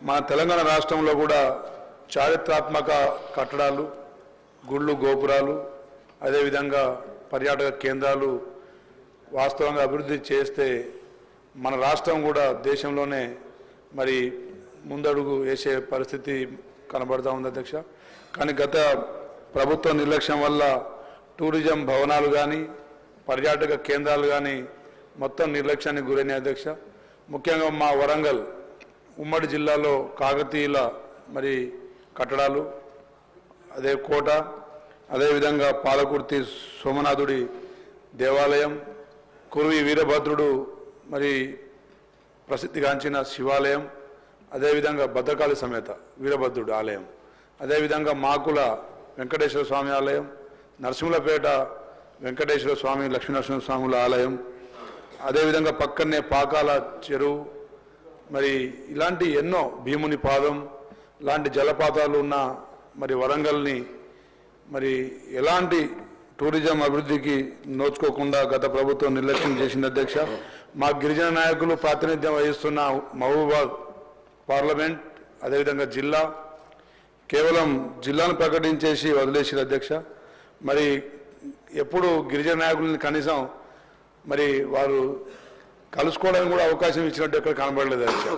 మన తెలంగాణ రాష్ట్రంలో కూడా చారిత్రాత్మక కట్టడాలు, గుళ్ళు, గోపురాలు, అదేవిధంగా పర్యాటక కేంద్రాలు వాస్తవంగా అభివృద్ధి చేస్తే మన రాష్ట్రం కూడా దేశంలోనే మరి ముందడుగు వేసే పరిస్థితి కనబడతా ఉంది అధ్యక్ష. కానీ గత ప్రభుత్వ నిర్లక్ష్యం వల్ల టూరిజం భవనాలు కానీ పర్యాటక కేంద్రాలు కానీ మొత్తం నిర్లక్ష్యానికి గురైన అధ్యక్ష. ముఖ్యంగా మా వరంగల్ ఉమ్మడి జిల్లాలో కాకతీయుల మరి కట్టడాలు, అదే కోట, అదేవిధంగా పాలకుర్తి సోమనాథుడి దేవాలయం, కురువి వీరభద్రుడు మరి ప్రసిద్ధిగాంచిన శివాలయం, అదేవిధంగా భద్రకాళి సమేత వీరభద్రుడు ఆలయం, అదేవిధంగా మాకుల వెంకటేశ్వర స్వామి ఆలయం, నరసింహులపేట వెంకటేశ్వర స్వామి లక్ష్మీనరసింహ స్వాముల ఆలయం, అదేవిధంగా పక్కనే పాకాల చెరువు, మరి ఇలాంటి ఎన్నో భీముని పాదం లాంటి జలపాతాలు ఉన్న మరి వరంగల్ని మరి ఎలాంటి టూరిజం అభివృద్ధికి నోచుకోకుండా గత ప్రభుత్వం నిర్లక్ష్యం చేసింది అధ్యక్ష. మా గిరిజన నాయకులు ప్రాతినిధ్యం వహిస్తున్న మహబూబాబాద్ పార్లమెంట్, అదేవిధంగా జిల్లా, కేవలం జిల్లాను ప్రకటించేసి వదిలేసిన అధ్యక్ష. మరి ఎప్పుడు గిరిజన నాయకులని కనీసం మరి వారు కలుసుకోవడానికి కూడా అవకాశం ఇచ్చినట్టు ఎక్కడ కనబడలేదు అధ్యక్ష.